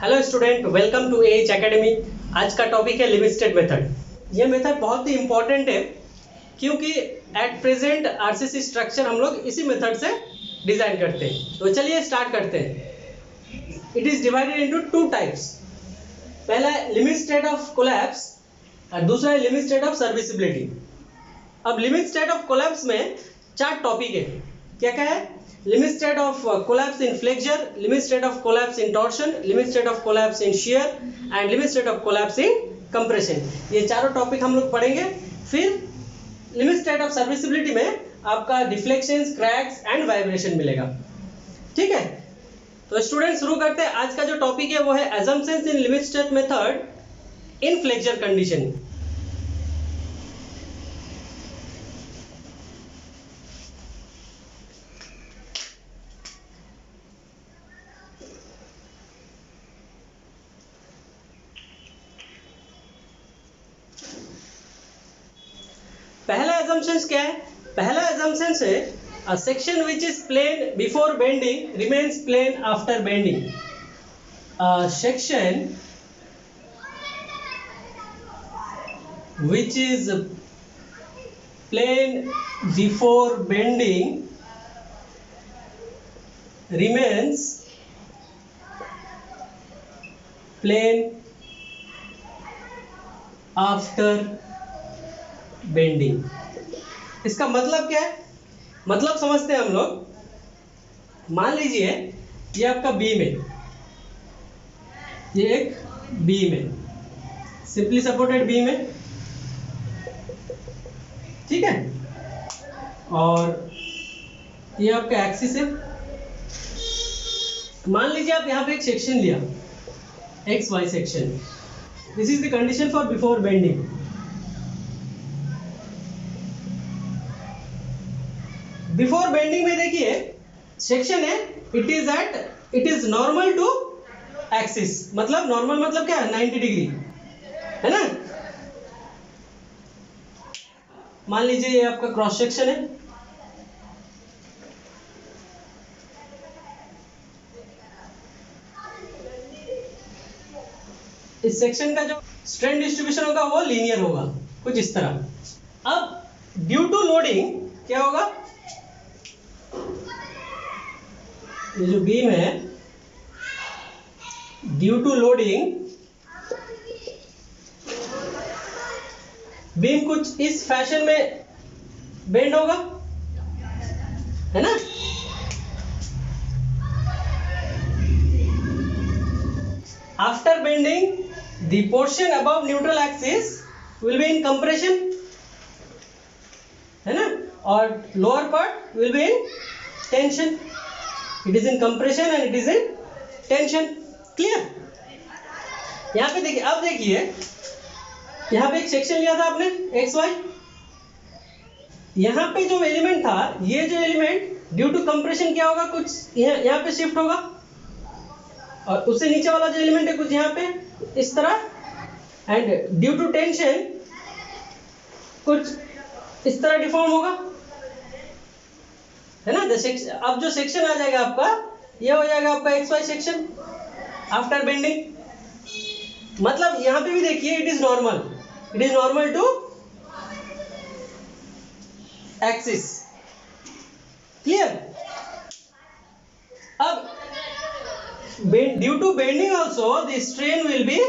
Hello student, welcome to H academy. आज का topic है लिमिट स्टेट मेथड। ये मेथड बहुत ही इंपॉर्टेंट है क्योंकि एट प्रेजेंट आरसीसी स्ट्रक्चर हम लोग इसी मेथड से डिजाइन करते हैं। तो चलिए स्टार्ट करते हैं। It is divided into two types. पहला है लिमिट स्टेट ऑफ कोलैप्स और दूसरा है लिमिट स्टेट ऑफ सर्विसिबिलिटी। अब लिमिट स्टेट ऑफ कोलैप्स में चार टॉपिक है। क्या क्या है? limit state of collapse in flexure, limit state of collapse in torsion, limit state of collapse in shear and limit state of collapse in compression। ये चारों topic हम लोग पढ़ेंगे। फिर लिमिट स्टेट ऑफ सर्विसिबिलिटी में आपका डिफ्लेक्शंस, क्रैक्स एंड वाइब्रेशन मिलेगा। ठीक है, तो स्टूडेंट शुरू करते हैं। आज का जो टॉपिक है वो है assumptions in limit state method in flexure condition। पहला assumptions क्या है? पहला assumptions है a section which is plane before bending remains plane after bending। A section which is plane before bending remains plane after bending. इसका मतलब क्या है? मतलब समझते हैं हम लोग। मान लीजिए ये आपका बीम है, ये एक बीम है, सिंपली सपोर्टेड बीम है। ठीक है, और ये आपका एक्सिस है। मान लीजिए आप यहां पे एक सेक्शन लिया, X Y section. This is the condition for before bending. Before bending में देखिए सेक्शन है, it is normal to axis. मतलब नॉर्मल मतलब क्या है? 90 डिग्री है ना। मान लीजिए ये आपका क्रॉस सेक्शन है। इस सेक्शन का जो स्ट्रेन डिस्ट्रीब्यूशन होगा वो लीनियर होगा, कुछ इस तरह। अब ड्यू टू लोडिंग क्या होगा? ये जो बीम है, ड्यू टू लोडिंग बीम कुछ इस फैशन में बेंड होगा, है ना। After bending the portion above neutral axis will be in compression, है ना, और lower part will be in tension. It is in compression and it is in tension। Clear? यहाँ पे देखिए, अब देखिए यहाँ पे एक सेक्शन लिया था आपने एक्स वाई। यहाँ पे जो एलिमेंट था, ये जो एलिमेंट ड्यू टू कंप्रेशन क्या होगा? कुछ यहाँ पे शिफ्ट होगा, और उससे नीचे वाला जो एलिमेंट है कुछ यहाँ पे इस तरह, एंड ड्यू टू टेंशन कुछ इस तरह डिफॉर्म होगा, है ना। अब जो सेक्शन आ जाएगा आपका, ये हो जाएगा आपका X Y section after bending. मतलब यहां पे भी देखिए it is normal to axis. Clear? अब due to bending also the strain will be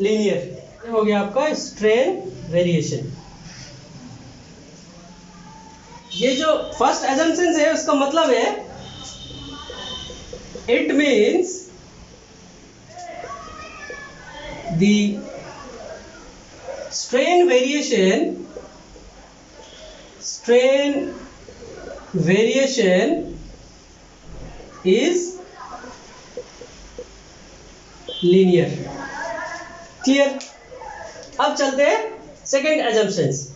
linear. हो गया आपका स्ट्रेन वेरिएशन। ये जो फर्स्ट assumption है उसका मतलब है it means the strain variation is linear। Clear? अब चलते हैं सेकेंड assumptions।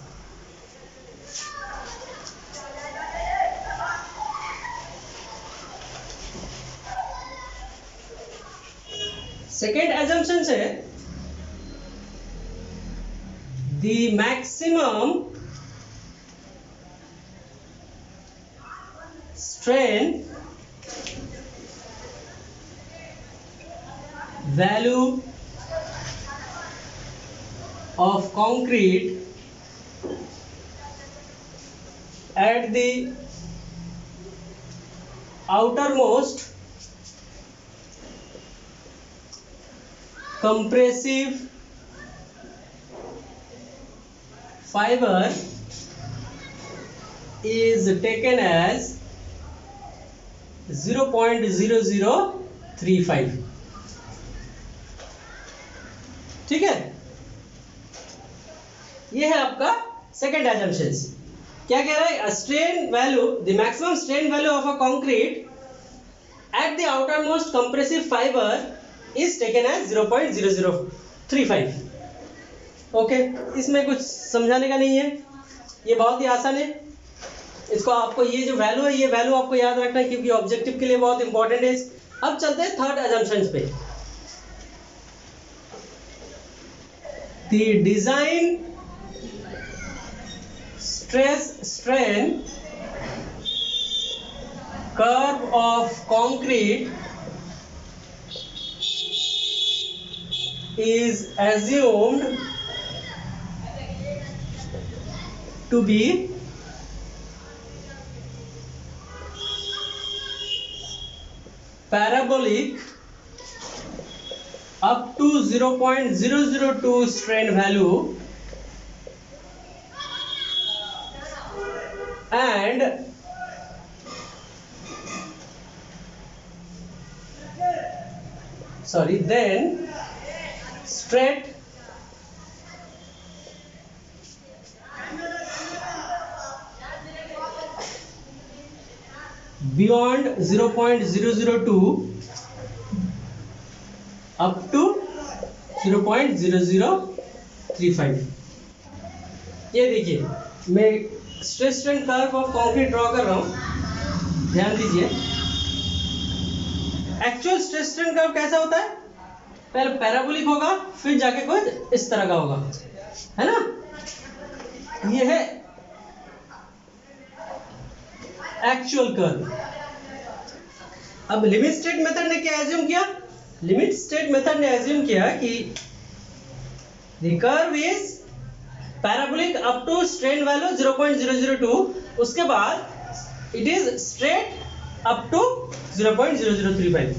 सेकेंड assumptions है the maximum strain value of concrete at the outermost compressive fiber is taken as 0.0035. ठीक है, ये है आपका सेकेंड एजम्पशन। क्या कह रहा है? Strain value, the maximum strain value of a concrete at the outermost compressive fibre is taken as 0.0035। Okay, इसमें कुछ समझाने का नहीं है, ये बहुत ही आसान है। इसको आपको ये जो वैल्यू है, ये वैल्यू आपको याद रखना है क्योंकि ऑब्जेक्टिव के लिए बहुत इंपॉर्टेंट है। अब चलते हैं थर्ड एजम्पशन पे। The design stress strain curve of concrete is assumed to be parabolic up to 0.002 strain value and then straight beyond 0.002 up to 0.0035। ये देखिए, मैं stress strain curve of concrete draw कर रहा हूं, ध्यान दीजिए। एक्चुअल स्ट्रेस स्ट्रेन कर्व कैसा होता है? पहले पैराबोलिक होगा, फिर जाके कुछ इस तरह का होगा, है ना? ये है एक्चुअल कर्व। अब लिमिट स्टेट मेथड ने क्या एज्यूम किया? लिमिट स्टेट मेथड ने एज्यूम किया कि the curve is parabolic up to strain value 0.002, उसके बाद it is straight up to 0.0035।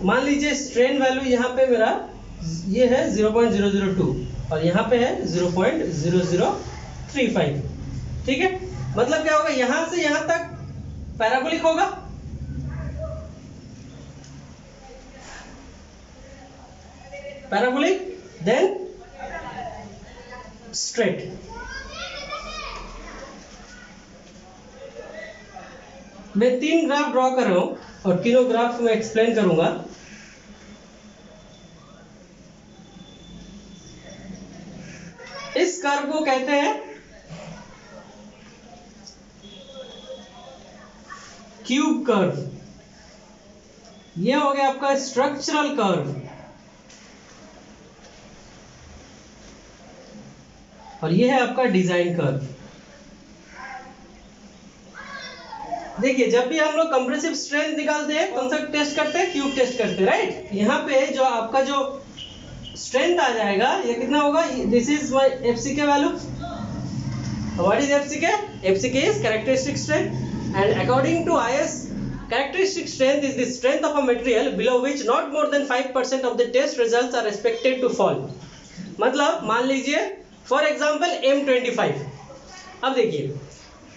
मान लीजिए स्ट्रेन वैल्यू यहाँ पे मेरा ये है 0.002 और यहाँ पे है 0.0035। ठीक है, मतलब क्या होगा? यहां से यहां तक पैराबोलिक होगा, पैराबोलिक देन स्ट्रेट। मैं 3 ग्राफ ड्रॉ कर रहा हूं और तीनों ग्राफ में एक्सप्लेन करूंगा। इस कर्व को कहते हैं क्यूब कर्व। यह हो गया आपका स्ट्रक्चरल कर्व और यह है आपका डिजाइन कर्व। देखिए, जब भी हम लोग कंप्रेसिव स्ट्रेंथ निकालते हैं कौन सा टेस्ट करते हैं? क्यूब टेस्ट करते हैं, राइट? यहाँ पे जो आपका जो स्ट्रेंथ आ जाएगा ये कितना होगा? This is my FCK value. What is FCK? FCK is characteristic strength and according to IS characteristic strength is the strength of a material below which not more than 5% of the test results are expected to fall. मतलब मान लीजिए for example M25। अब देखिए,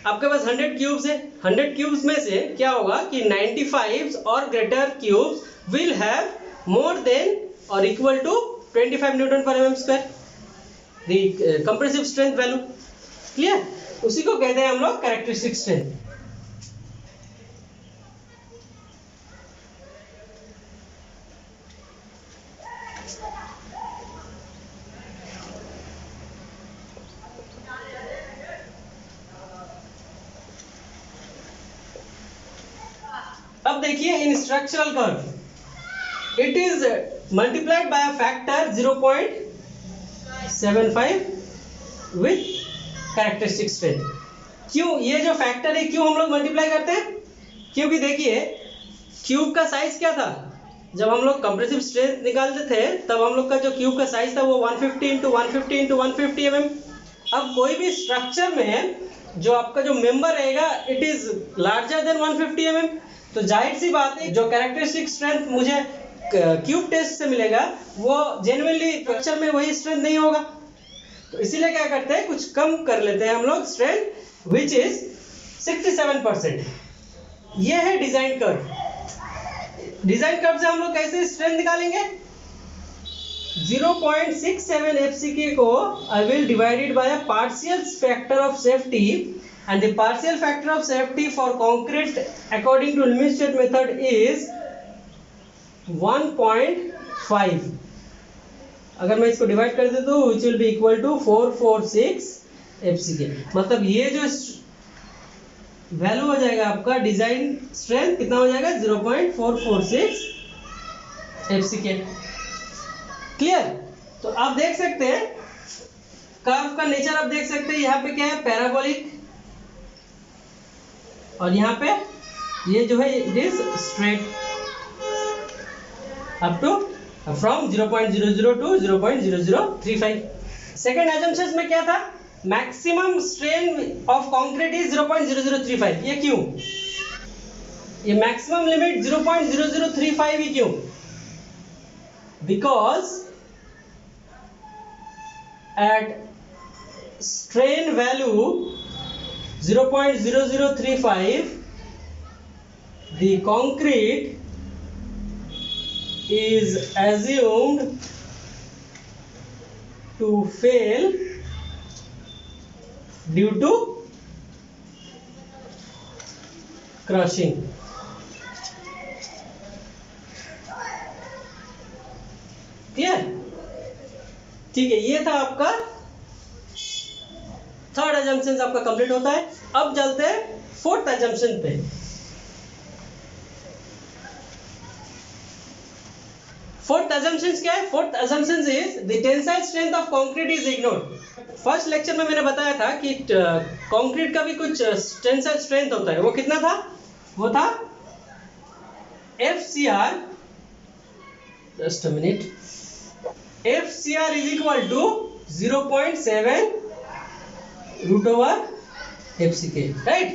आपके पास 100 cubes है, 100 cubes में से क्या होगा कि 95 और greater cubes will have more than और इक्वल टू 25 न्यूटन पर mm square, the compressive strength value. Clear? उसी को कहते हैं हम लोग कैरेक्टरिस्टिक स्ट्रेंथ। अब देखिए, इन structural curve it is multiplied by a factor 0.75 with characteristic strength. क्यों ये जो फैक्टर है क्यों हम लोग मल्टीप्लाई करते हैं? क्योंकि देखिए क्यूब का साइज क्या था? जब हम लोग कंप्रेसिव स्ट्रेंथ निकालते थे तब हम लोग का जो क्यूब का साइज था वो 150 इंटू 150 इंटू 150 अब कोई भी स्ट्रक्चर में जो आपका जो मेंबर रहेगा इट इज लार्जर देन 150 तो जाहिर सी बात है जो कैरेक्टरिस्टिक स्ट्रेंथ मुझे क्यूब टेस्ट से मिलेगा वो जेन्युइनली स्ट्रक्चर में वही स्ट्रेंथ नहीं होगा। तो इसीलिए क्या करते हैं, कुछ कम कर लेते हैं हम लोग स्ट्रेंथ विच इज 67%। ये है डिजाइन कर्व। डिजाइन कर्व से हम लोग कैसे स्ट्रेंथ निकालेंगे, 0.67 FCK को I will divide it by a partial factor of safety and the partial factor of safety for concrete according to Limited method is 1.5। अगर मैं इसको डिवाइड कर दे तो which will be equal to 446 FCK। मतलब ये जो value हो जाएगा आपका डिजाइन स्ट्रेंथ कितना हो जाएगा 0.446 FCK। क्लियर। तो आप देख सकते हैं कर्व का नेचर, आप देख सकते हैं यहाँ पे क्या है, पैराबोलिक, और यहाँ पे ये जो है it is straight up to from 0.00 to 0.0035। Second assumption में क्या था, maximum strain of concrete is 0.0035। ये क्यों, ये मैक्सिमम लिमिट 0.0035 ही क्यों, because at strain value 0.0035 the concrete is assumed to fail due to crushing। Clear. ठीक है, ये था आपका थर्ड अजम्पशन आपका कंप्लीट होता है। अब चलते हैं फोर्थ अजम्पशन पे। फोर्थ अजम्पशन क्या है, fourth assumption is the tensile strength of concrete is ignored. First lecture में मैंने बताया था कि कंक्रीट का भी कुछ टेंसाइल स्ट्रेंथ होता है, वो कितना था, वो था FCR, just a minute, FCR is equal to 0.7 root over FCK, right.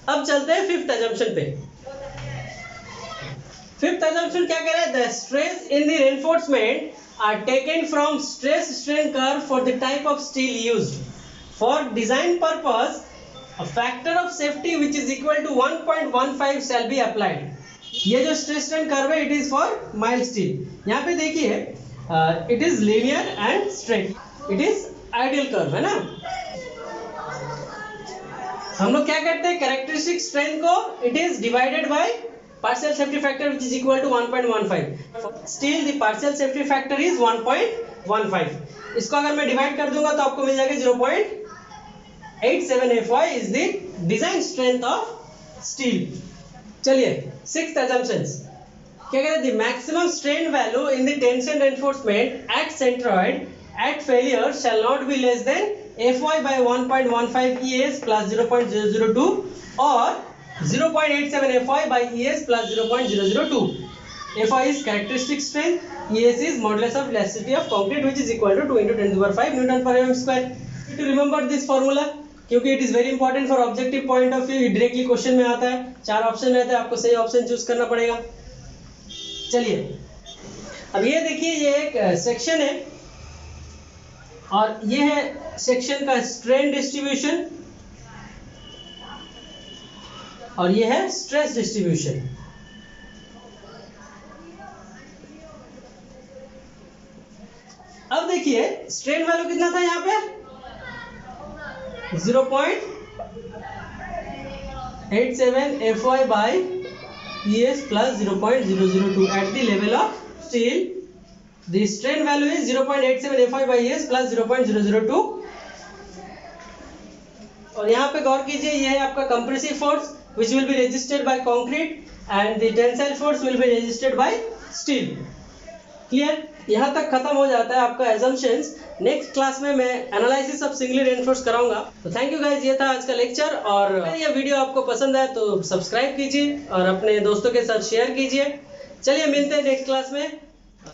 अब चलते हैं फिफ्थ अजम्पशन पे। फिफ्थ अजम्पशन क्या कह रहा है, the stress in the reinforcement are taken from stress strain curve for the type of steel used for design purpose a factor of safety which is equal to 1.15 shall be applied. ये जो stress strain curve है it is for mild steel. यहाँ पे देखिए it is linear and straight, it is ideal curve, है ना। हम लोग क्या करते हैं, कैरेक्टरिस्टिक स्ट्रेंथ को it is divided by partial safety factor which is equal to 1.15। Still the partial safety factor is 1.15। इसको अगर मैं डिवाइड कर दूंगा तो आपको मिल जाएगा 0.87 FY is the design strength of steel. चलिए सिक्स्थ अजम्पशंस क्या कह रहे हैं, the maximum strain value in the tension reinforcement at centroid at failure shall not be less than FY by 1.15 ES plus 0.002 or 0.87 FY by ES plus 0.002. FY is characteristic strength, ES is modulus of elasticity of concrete which is equal to 2 into 10 to the power 5 Newton per mm square. To remember this formula क्योंकि it is very important for objective point of view, directly question में आता है, 4 option रहते हैं, आपको सही option choose करना पड़ेगा। चलिए अब ये देखिए, ये एक सेक्शन है और ये है सेक्शन का स्ट्रेन डिस्ट्रीब्यूशन और ये है स्ट्रेस डिस्ट्रीब्यूशन। अब देखिए स्ट्रेन वैल्यू कितना था यहाँ पे 0.87 FY by ES plus 0.002 at the level of steel. The strain value is 0.87 FY by ES plus 0.002 और यहाँ पे गौर कीजिए, ये है आपका compressive force which will be resisted by concrete and the tensile force will be resisted by steel. Clear. यहाँ तक खत्म हो जाता है आपका assumptions। नेक्स्ट क्लास में मैं एनालिसिस ऑफ सिंगली रेनफोर्स कराऊंगा। तो थैंक यू गाइज, ये था आज का लेक्चर और अगर ये वीडियो आपको पसंद आए तो सब्सक्राइब कीजिए और अपने दोस्तों के साथ शेयर कीजिए। चलिए मिलते हैं नेक्स्ट क्लास में,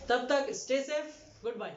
तब तक स्टे सेफ, गुड बाय।